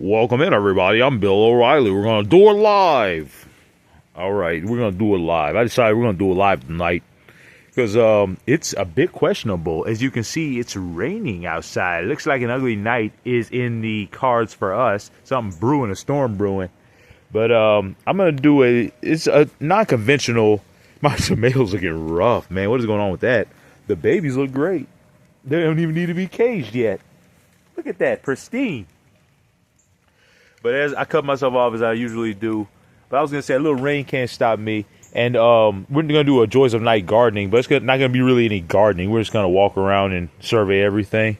Welcome in, everybody. I'm Bill O'Reilly. We're going to do it live. All right, we're going to do it live. I decided we're going to do it live tonight because it's a bit questionable. As you can see, it's raining outside. It looks like an ugly night is in the cards for us. Something brewing, a storm brewing. But I'm going to do it's a non-conventional. My tomatoes looking rough, man. What is going on with that? The babies look great. They don't even need to be caged yet. Look at that, pristine. But as I cut myself off as I usually do, but I was gonna say a little rain can't stop me. And we're gonna do a Joys of Night gardening, but it's not gonna be really any gardening. We're just gonna walk around and survey everything.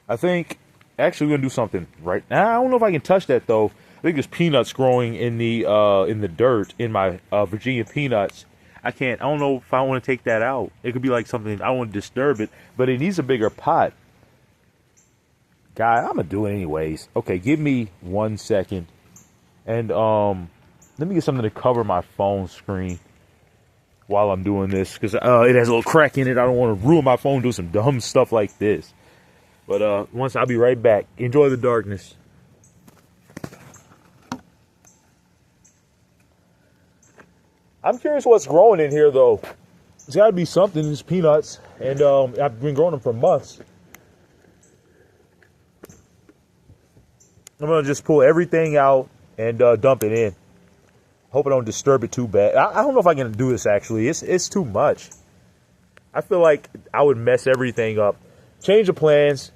I think actually we're gonna do something right now. I don't know if I can touch that though. I think there's peanuts growing in the dirt in my Virginia peanuts. I don't know if I want to take that out. It could be like something I don't want to disturb it, but it needs a bigger pot. Guy, I'm gonna do it anyways. Okay, give me 1 second, and let me get something to cover my phone screen while I'm doing this because it has a little crack in it. I don't want to ruin my phone doing some dumb stuff like this. But I'll be right back. Enjoy the darkness. I'm curious what's growing in here though. It's got to be something. It's peanuts, and I've been growing them for months. I'm going to just pull everything out and dump it in. Hope I don't disturb it too bad. I don't know if I can do this, actually. It's too much. I feel like I would mess everything up. Change the plans.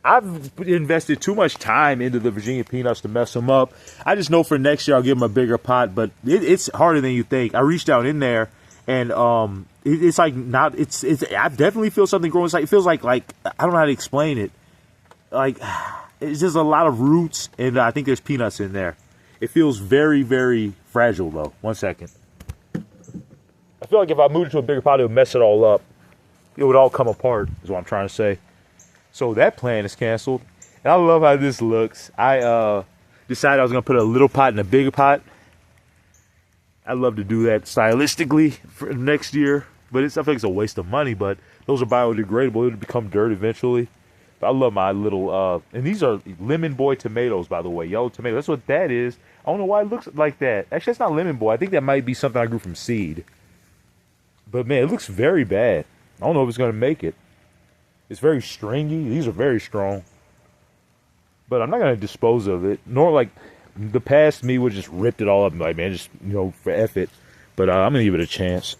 I've invested too much time into the Virginia peanuts to mess them up. I just know for next year I'll give them a bigger pot, but it's harder than you think. I reached down in there, and it's like not. It's. I definitely feel something growing. It feels like I don't know how to explain it. Like. It's just a lot of roots, and I think there's peanuts in there. It feels very, very fragile, though. 1 second. I feel like if I moved it to a bigger pot, it would mess it all up. It would all come apart, is what I'm trying to say. So that plan is canceled. And I love how this looks. I decided I was going to put a little pot in a bigger pot. I'd love to do that stylistically for next year. But I think it's a waste of money, but those are biodegradable. It'll become dirt eventually. I love my little, and these are Lemon Boy tomatoes, by the way. Yellow tomato. That's what that is. I don't know why it looks like that. Actually, that's not Lemon Boy. I think that might be something I grew from seed. But, man, it looks very bad. I don't know if it's going to make it. It's very stringy. These are very strong. But I'm not going to dispose of it. Nor, like, the past me would just ripped it all up. Like, man, just, for F it. But I'm going to give it a chance.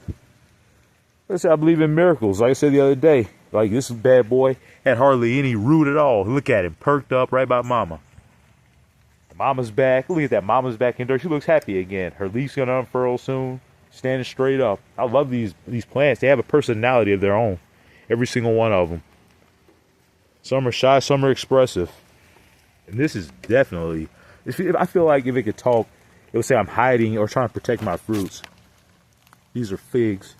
Like I said, I believe in miracles. Like I said the other day. Like, this bad boy had hardly any root at all. Look at him, perked up right by mama. Mama's back. Look at that. Mama's back in dirt. She looks happy again. Her leaf's going to unfurl soon. Standing straight up. I love these plants. They have a personality of their own. Every single one of them. Some are shy, some are expressive. And this is definitely... I feel like if it could talk, it would say I'm hiding or trying to protect my fruits. These are figs.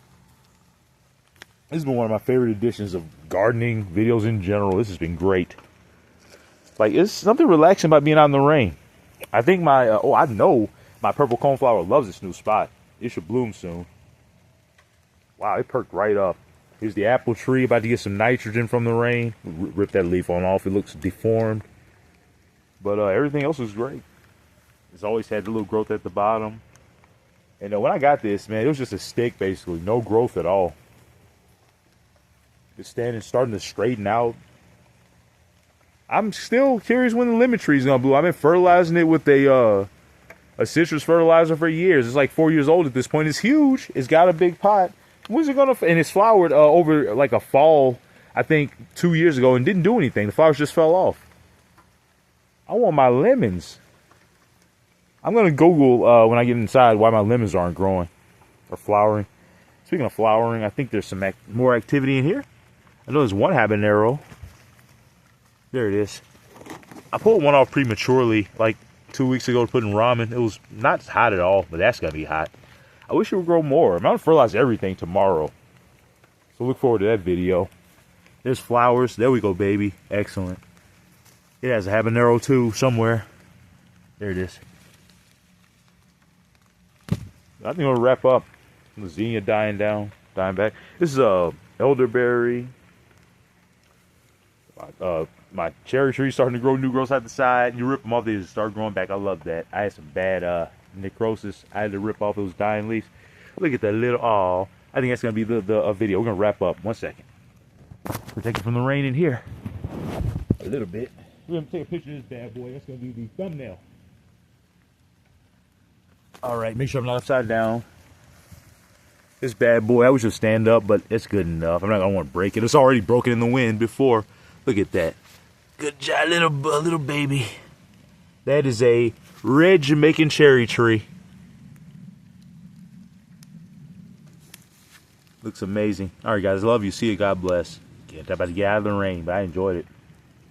This has been one of my favorite editions of gardening videos in general. This has been great. Like, it's something relaxing about being out in the rain. I think I know my purple coneflower loves this new spot. It should bloom soon. Wow, it perked right up. Here's the apple tree, about to get some nitrogen from the rain. Rip that leaf on off. It looks deformed. But everything else is great. It's always had the little growth at the bottom. And when I got this, man, it was just a stick, basically. No growth at all. It's starting to straighten out. I'm still curious when the lemon tree is gonna bloom. I've been fertilizing it with a citrus fertilizer for years. It's like 4 years old at this point. It's huge. It's got a big pot. When's it gonna? And it's flowered over like a fall, I think 2 years ago, and didn't do anything. The flowers just fell off. I want my lemons. I'm gonna Google when I get inside why my lemons aren't growing or flowering. Speaking of flowering, I think there's some more activity in here. I know there's one habanero. There it is. I pulled one off prematurely like 2 weeks ago to put in ramen. It was not hot at all, but that's going to be hot. I wish it would grow more. I'm going to fertilize everything tomorrow. So look forward to that video. There's flowers. There we go, baby. Excellent. It has a habanero too somewhere. There it is. I think we'll wrap up. The zinnia dying back. This is elderberry. my cherry trees starting to grow new growths out the side. You rip them off, they just start growing back. I love that. I had some bad necrosis. I had to rip off those dying leaves. Look at that little, oh, I think that's going to be the video. We're going to wrap up. 1 second. Protect it from the rain in here. A little bit. We're going to take a picture of this bad boy. That's going to be the thumbnail. All right, make sure I'm not upside down. This bad boy, I wish it would stand up, but it's good enough. I'm not going to want to break it. It's already broken in the wind before. Look at that. Good job, little baby. That is a red Jamaican cherry tree. Looks amazing. All right, guys, love you. See you. God bless. About to get out of the rain, but I enjoyed it.